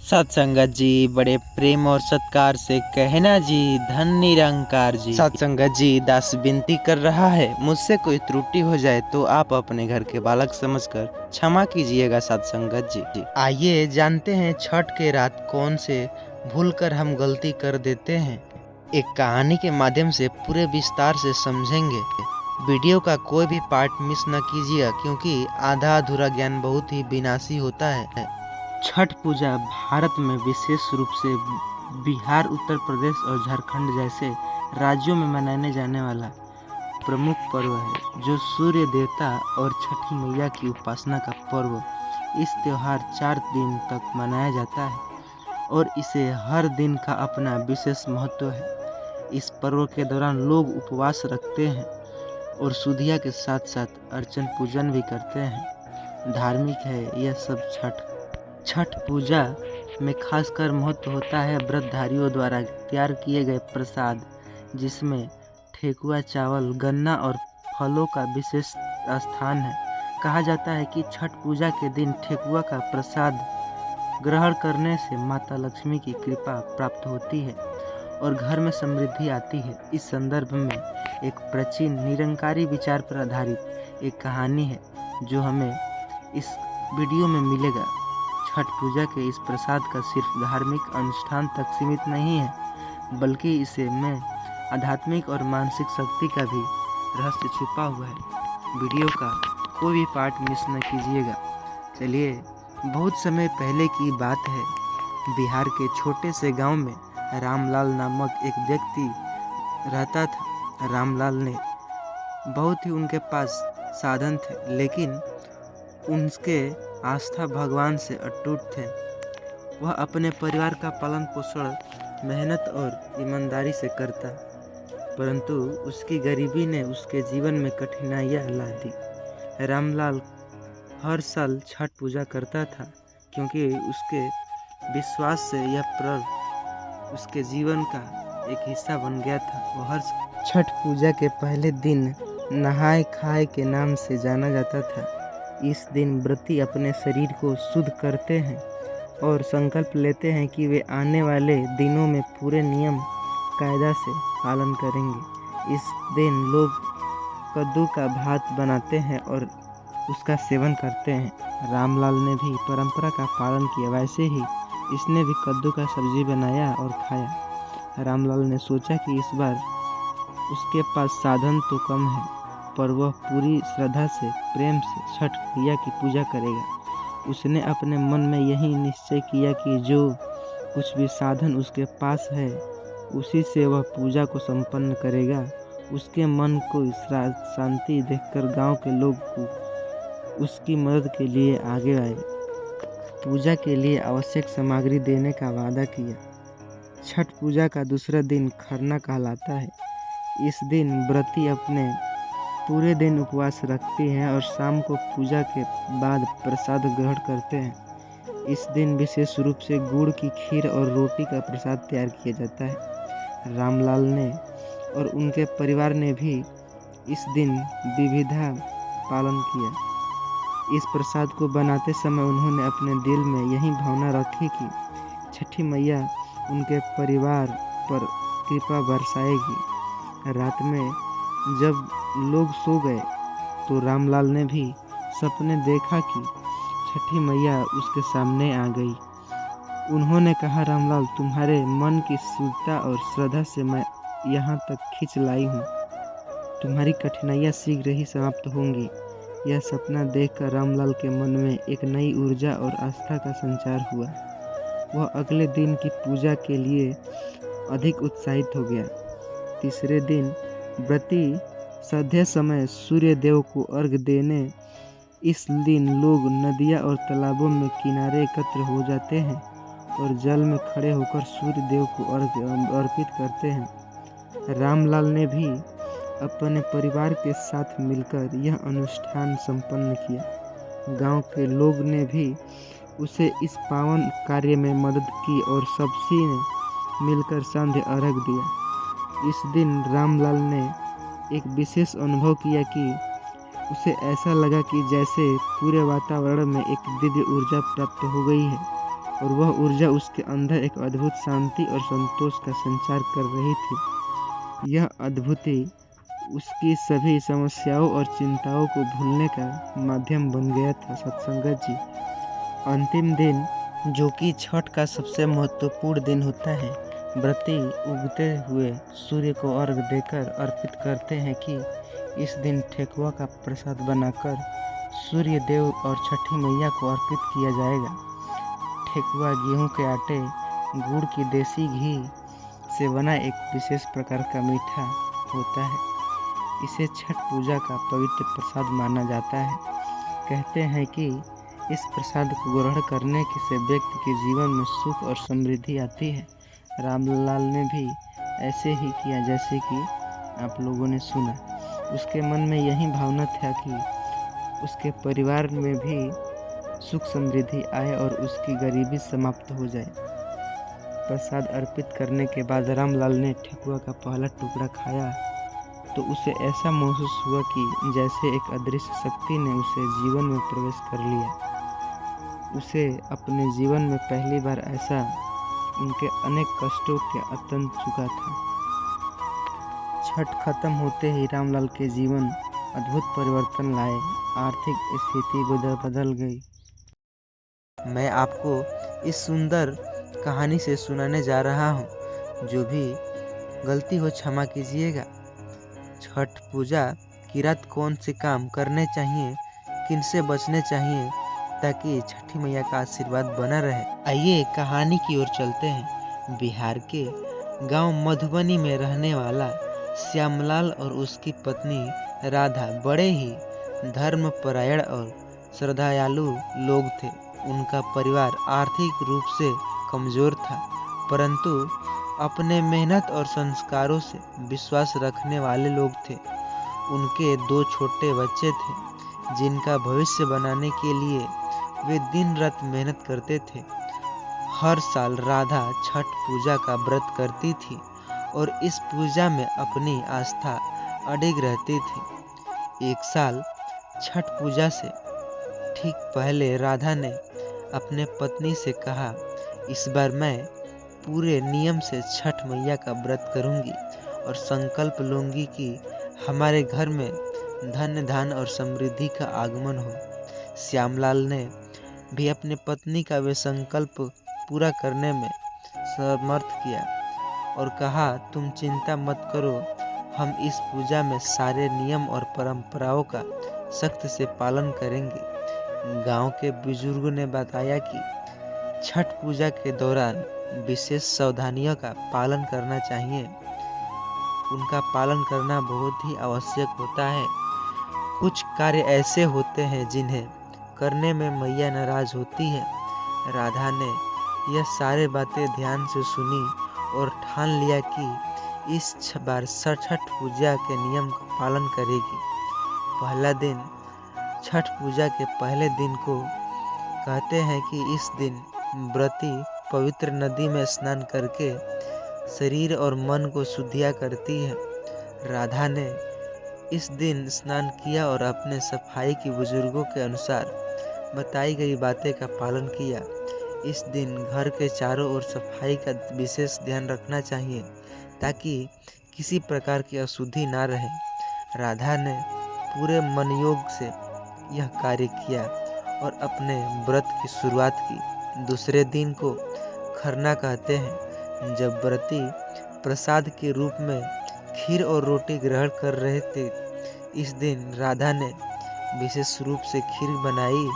सत्संगत जी बड़े प्रेम और सत्कार से कहना जी, धन निरंकार जी। सत्संगत जी, दास विनती कर रहा है, मुझसे कोई त्रुटि हो जाए तो आप अपने घर के बालक समझकर क्षमा कीजिएगा सत्संगत जी। आइए जानते हैं छठ के रात कौन से भूल कर हम गलती कर देते हैं। एक कहानी के माध्यम से पूरे विस्तार से समझेंगे। वीडियो का कोई भी पार्ट मिस न कीजिएगा, क्योंकि आधा अधूरा ज्ञान बहुत ही विनाशी होता है। छठ पूजा भारत में विशेष रूप से बिहार, उत्तर प्रदेश और झारखंड जैसे राज्यों में मनाने जाने वाला प्रमुख पर्व है, जो सूर्य देवता और छठी मैया की उपासना का पर्व। इस त्योहार 4 दिन तक मनाया जाता है और इसे हर दिन का अपना विशेष महत्व है। इस पर्व के दौरान लोग उपवास रखते हैं और सुधिया के साथ साथ अर्चन पूजन भी करते हैं। धार्मिक है यह सब। छठ पूजा में खासकर महत्व होता है व्रतधारियों द्वारा तैयार किए गए प्रसाद, जिसमें ठेकुआ, चावल, गन्ना और फलों का विशेष स्थान है। कहा जाता है कि छठ पूजा के दिन ठेकुआ का प्रसाद ग्रहण करने से माता लक्ष्मी की कृपा प्राप्त होती है और घर में समृद्धि आती है। इस संदर्भ में एक प्राचीन निरंकारी विचार पर आधारित एक कहानी है जो हमें इस वीडियो में मिलेगा। छठ पूजा के इस प्रसाद का सिर्फ धार्मिक अनुष्ठान तक सीमित नहीं है, बल्कि इसे में आध्यात्मिक और मानसिक शक्ति का भी रहस्य छुपा हुआ है। वीडियो का कोई भी पार्ट मिस न कीजिएगा। चलिए, बहुत समय पहले की बात है। बिहार के छोटे से गांव में रामलाल नामक एक व्यक्ति रहता था। रामलाल ने बहुत ही उनके पास साधन थे, लेकिन उनके आस्था भगवान से अटूट थे। वह अपने परिवार का पालन पोषण मेहनत और ईमानदारी से करता, परंतु उसकी गरीबी ने उसके जीवन में कठिनाइयां ला दी। रामलाल हर साल छठ पूजा करता था, क्योंकि उसके विश्वास से यह पर्व उसके जीवन का एक हिस्सा बन गया था। वह हर छठ पूजा के पहले दिन नहाय खाए के नाम से जाना जाता था। इस दिन व्रती अपने शरीर को शुद्ध करते हैं और संकल्प लेते हैं कि वे आने वाले दिनों में पूरे नियम कायदा से पालन करेंगे। इस दिन लोग कद्दू का भात बनाते हैं और उसका सेवन करते हैं। रामलाल ने भी परंपरा का पालन किया, वैसे ही इसने भी कद्दू का सब्जी बनाया और खाया। रामलाल ने सोचा कि इस बार उसके पास साधन तो कम है, पर वह पूरी श्रद्धा से, प्रेम से छठ मैया की पूजा करेगा। उसने अपने मन में यही निश्चय किया कि जो कुछ भी साधन उसके पास है, उसी से वह पूजा को संपन्न करेगा। उसके मन को शांति देखकर गांव के लोग उसकी मदद के लिए आगे आए। पूजा के लिए आवश्यक सामग्री देने का वादा किया। छठ पूजा का दूसरा दिन खरना कहलाता है। इस दिन व्रती अपने पूरे दिन उपवास रखते हैं और शाम को पूजा के बाद प्रसाद ग्रहण करते हैं। इस दिन विशेष रूप से गुड़ की खीर और रोटी का प्रसाद तैयार किया जाता है। रामलाल ने और उनके परिवार ने भी इस दिन विधिवत पालन किया। इस प्रसाद को बनाते समय उन्होंने अपने दिल में यही भावना रखी कि छठी मैया उनके परिवार पर कृपा बरसाएगी। रात में जब लोग सो गए तो रामलाल ने भी सपने देखा कि छठी मैया उसके सामने आ गई। उन्होंने कहा, रामलाल, तुम्हारे मन की शुद्धता और श्रद्धा से मैं यहाँ तक खींच लाई हूँ। तुम्हारी कठिनाइयाँ शीघ्र ही समाप्त होंगी। यह सपना देखकर रामलाल के मन में एक नई ऊर्जा और आस्था का संचार हुआ। वह अगले दिन की पूजा के लिए अधिक उत्साहित हो गया। तीसरे दिन व्रती संध्या समय सूर्य देव को अर्घ्य देने इस दिन लोग नदियाँ और तालाबों में किनारे एकत्र हो जाते हैं और जल में खड़े होकर सूर्य देव को अर्घ्य अर्पित करते हैं। रामलाल ने भी अपने परिवार के साथ मिलकर यह अनुष्ठान संपन्न किया। गांव के लोग ने भी उसे इस पावन कार्य में मदद की और सबसी ने मिलकर संध्या अर्घ्य दिया। इस दिन रामलाल ने एक विशेष अनुभव किया कि उसे ऐसा लगा कि जैसे पूरे वातावरण में एक दिव्य ऊर्जा प्राप्त हो गई है। और वह ऊर्जा उसके अंदर एक अद्भुत शांति और संतोष का संचार कर रही थी। यह अद्भुति उसकी सभी समस्याओं और चिंताओं को भूलने का माध्यम बन गया था। सत्संगत जी, अंतिम दिन, जो कि छठ का सबसे महत्वपूर्ण दिन होता है, व्रती उगते हुए सूर्य को अर्घ देकर अर्पित करते हैं कि इस दिन ठेकुआ का प्रसाद बनाकर सूर्य देव और छठी मैया को अर्पित किया जाएगा। ठेकुआ गेहूं के आटे, गुड़ की देसी घी से बना एक विशेष प्रकार का मीठा होता है। इसे छठ पूजा का पवित्र प्रसाद माना जाता है। कहते हैं कि इस प्रसाद को ग्रहण करने से व्यक्ति के जीवन में सुख और समृद्धि आती है। रामलाल ने भी ऐसे ही किया जैसे कि आप लोगों ने सुना। उसके मन में यही भावना था कि उसके परिवार में भी सुख समृद्धि आए और उसकी गरीबी समाप्त हो जाए। प्रसाद अर्पित करने के बाद रामलाल ने ठेकुआ का पहला टुकड़ा खाया तो उसे ऐसा महसूस हुआ कि जैसे एक अदृश्य शक्ति ने उसे जीवन में प्रवेश कर लिया। उसे अपने जीवन में पहली बार ऐसा उनके अनेक कष्टों के अंत चुका था। छठ खत्म होते ही रामलाल के जीवन अद्भुत परिवर्तन लाए। आर्थिक स्थिति बदल गई। मैं आपको इस सुंदर कहानी से सुनाने जा रहा हूँ। जो भी गलती हो क्षमा कीजिएगा। छठ पूजा की रात कौन से काम करने चाहिए, किन से बचने चाहिए ताकि छठी मैया का आशीर्वाद बना रहे। आइए कहानी की ओर चलते हैं। बिहार के गांव मधुबनी में रहने वाला श्यामलाल और उसकी पत्नी राधा बड़े ही धर्मपरायण और श्रद्धालु लोग थे। उनका परिवार आर्थिक रूप से कमजोर था, परंतु अपने मेहनत और संस्कारों से विश्वास रखने वाले लोग थे। उनके 2 छोटे बच्चे थे जिनका भविष्य बनाने के लिए वे दिन रात मेहनत करते थे। हर साल राधा छठ पूजा का व्रत करती थी और इस पूजा में अपनी आस्था अडिग रहती थी। एक साल छठ पूजा से ठीक पहले राधा ने अपने पत्नी से कहा, इस बार मैं पूरे नियम से छठ मैया का व्रत करूंगी और संकल्प लूंगी कि हमारे घर में धन धान और समृद्धि का आगमन हो। श्यामलाल ने भी अपनी पत्नी का वे संकल्प पूरा करने में समर्थ किया और कहा, तुम चिंता मत करो, हम इस पूजा में सारे नियम और परंपराओं का सख्त से पालन करेंगे। गांव के बुजुर्गों ने बताया कि छठ पूजा के दौरान विशेष सावधानियों का पालन करना चाहिए। उनका पालन करना बहुत ही आवश्यक होता है। कुछ कार्य ऐसे होते हैं जिन्हें करने में मैया नाराज होती है। राधा ने यह सारे बातें ध्यान से सुनी और ठान लिया कि इस बार छठ पूजा के नियम का पालन करेगी। पहला दिन, छठ पूजा के पहले दिन को कहते हैं कि इस दिन व्रती पवित्र नदी में स्नान करके शरीर और मन को शुद्धिया करती है। राधा ने इस दिन स्नान किया और अपने सफाई की बुजुर्गों के अनुसार बताई गई बातें का पालन किया। इस दिन घर के चारों ओर सफाई का विशेष ध्यान रखना चाहिए ताकि किसी प्रकार की अशुद्धि ना रहे। राधा ने पूरे मनयोग से यह कार्य किया और अपने व्रत की शुरुआत की। दूसरे दिन को खरना कहते हैं, जब व्रती प्रसाद के रूप में खीर और रोटी ग्रहण कर रहे थे। इस दिन राधा ने विशेष रूप से खीर बनाई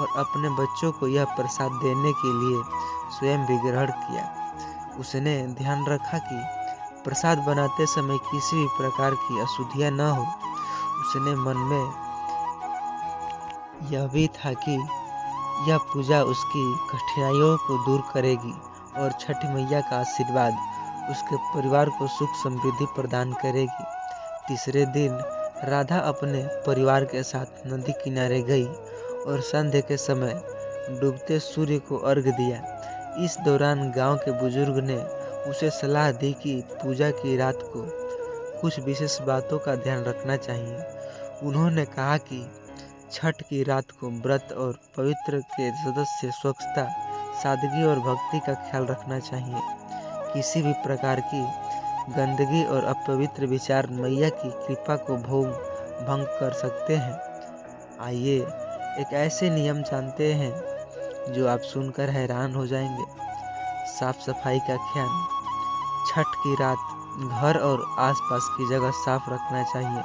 और अपने बच्चों को यह प्रसाद देने के लिए स्वयं भी ग्रहण किया। उसने ध्यान रखा कि प्रसाद बनाते समय किसी भी प्रकार की अशुद्धियाँ न हो। उसने मन में यह भी था कि यह पूजा उसकी कठिनाइयों को दूर करेगी और छठ मैया का आशीर्वाद उसके परिवार को सुख समृद्धि प्रदान करेगी। तीसरे दिन राधा अपने परिवार के साथ नदी किनारे गई और संध्या के समय डूबते सूर्य को अर्घ दिया। इस दौरान गांव के बुजुर्ग ने उसे सलाह दी कि पूजा की रात को कुछ विशेष बातों का ध्यान रखना चाहिए। उन्होंने कहा कि छठ की रात को व्रत और पवित्र के सदस्य स्वच्छता, सादगी और भक्ति का ख्याल रखना चाहिए। किसी भी प्रकार की गंदगी और अपवित्र विचार मैया की कृपा को भंग कर सकते हैं। आइए एक ऐसे नियम जानते हैं जो आप सुनकर हैरान हो जाएंगे। साफ सफाई का ख्याल। छठ की रात घर और आसपास की जगह साफ रखना चाहिए।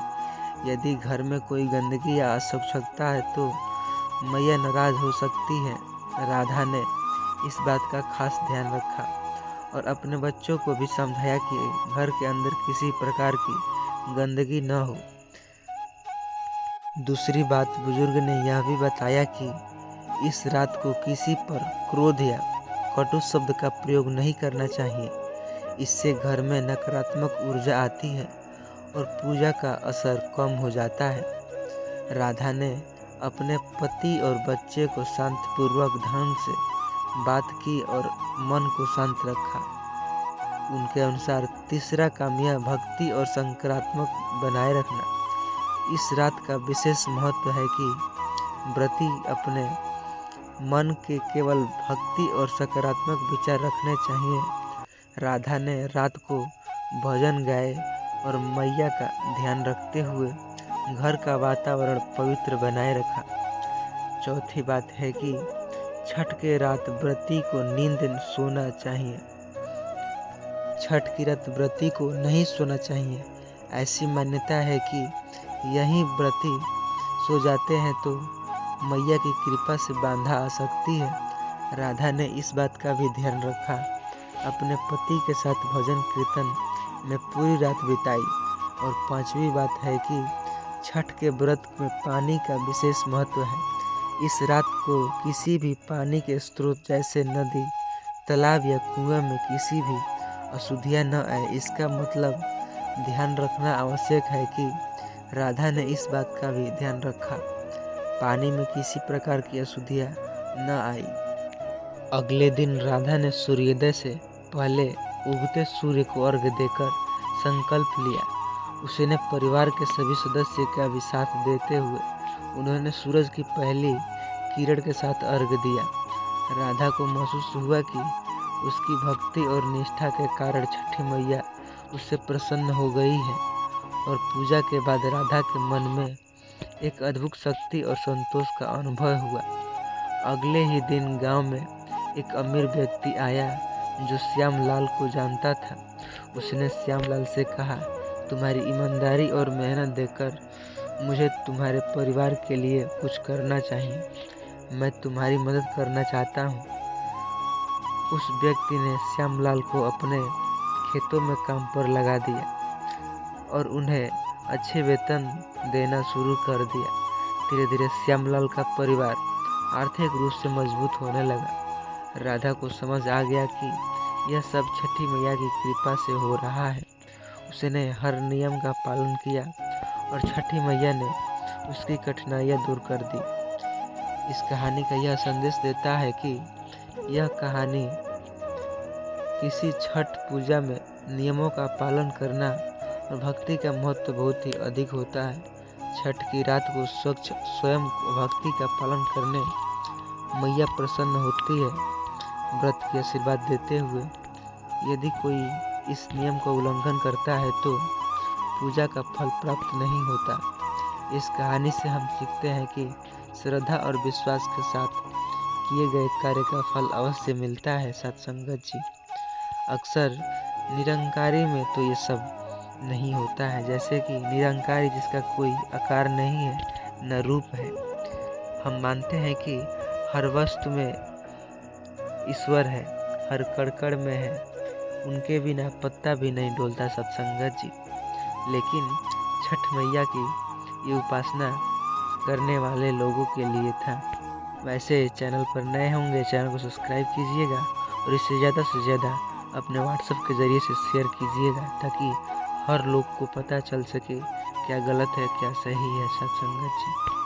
यदि घर में कोई गंदगी या अस्वच्छता है तो मैया नाराज हो सकती है। राधा ने इस बात का खास ध्यान रखा और अपने बच्चों को भी समझाया कि घर के अंदर किसी प्रकार की गंदगी न हो। दूसरी बात, बुजुर्ग ने यह भी बताया कि इस रात को किसी पर क्रोध या कटु शब्द का प्रयोग नहीं करना चाहिए। इससे घर में नकारात्मक ऊर्जा आती है और पूजा का असर कम हो जाता है। राधा ने अपने पति और बच्चे को शांतिपूर्वक ढंग से बात की और मन को शांत रखा। उनके अनुसार तीसरा काम यह भक्ति और सकारात्मक बनाए रखना। इस रात का विशेष महत्व है कि व्रती अपने मन के केवल भक्ति और सकारात्मक विचार रखने चाहिए। राधा ने रात को भजन गाए और मैया का ध्यान रखते हुए घर का वातावरण पवित्र बनाए रखा। चौथी बात है कि छठ के रात व्रती को नींद सोना चाहिए। छठ की रात व्रती को नहीं सोना चाहिए। ऐसी मान्यता है कि यही व्रती सो जाते हैं तो मैया की कृपा से बांधा आ सकती है। राधा ने इस बात का भी ध्यान रखा। अपने पति के साथ भजन कीर्तन में पूरी रात बिताई। और पांचवी बात है कि छठ के व्रत में पानी का विशेष महत्व है। इस रात को किसी भी पानी के स्रोत जैसे नदी, तालाब या कुएं में किसी भी अशुद्धियाँ न आए, इसका मतलब ध्यान रखना आवश्यक है कि राधा ने इस बात का भी ध्यान रखा, पानी में किसी प्रकार की अशुद्धियाँ न आई। अगले दिन राधा ने सूर्योदय से पहले उगते सूर्य को अर्घ्य देकर संकल्प लिया। उसने परिवार के सभी सदस्य का भी साथ देते हुए उन्होंने सूरज की पहली किरण के साथ अर्घ्य दिया। राधा को महसूस हुआ कि उसकी भक्ति और निष्ठा के कारण छठी मैया उससे प्रसन्न हो गई है और पूजा के बाद राधा के मन में एक अद्भुत शक्ति और संतोष का अनुभव हुआ। अगले ही दिन गांव में एक अमीर व्यक्ति आया जो श्यामलाल को जानता था। उसने श्यामलाल से कहा, तुम्हारी ईमानदारी और मेहनत देखकर मुझे तुम्हारे परिवार के लिए कुछ करना चाहिए। मैं तुम्हारी मदद करना चाहता हूँ। उस व्यक्ति ने श्यामलाल को अपने खेतों में काम पर लगा दिया और उन्हें अच्छे वेतन देना शुरू कर दिया। धीरे धीरे श्यामलाल का परिवार आर्थिक रूप से मजबूत होने लगा। राधा को समझ आ गया कि यह सब छठी मैया की कृपा से हो रहा है। उसने हर नियम का पालन किया और छठी मैया ने उसकी कठिनाइयाँ दूर कर दी। इस कहानी का यह संदेश देता है कि यह कहानी किसी छठ पूजा में नियमों का पालन करना और भक्ति का महत्व बहुत ही अधिक होता है। छठ की रात को स्वयं भक्ति का पालन करने मैया प्रसन्न होती है, व्रत की आशीर्वाद देते हुए। यदि कोई इस नियम का उल्लंघन करता है तो पूजा का फल प्राप्त नहीं होता। इस कहानी से हम सीखते हैं कि श्रद्धा और विश्वास के साथ किए गए कार्य का फल अवश्य मिलता है। सत्संगत जी, अक्सर निरंकारी में तो ये सब नहीं होता है। जैसे कि निरंकारी जिसका कोई आकार नहीं है, न रूप है। हम मानते हैं कि हर वस्तु में ईश्वर है, हर कड़कड़ में है, उनके बिना पत्ता भी नहीं डोलता। सत्संगत जी, लेकिन छठ मैया की ये उपासना करने वाले लोगों के लिए था। वैसे चैनल पर नए होंगे, चैनल को सब्सक्राइब कीजिएगा और इसे ज़्यादा से ज़्यादा अपने व्हाट्सएप के ज़रिए से शेयर कीजिएगा ताकि हर लोग को पता चल सके क्या गलत है क्या सही है। सत्संगत जी।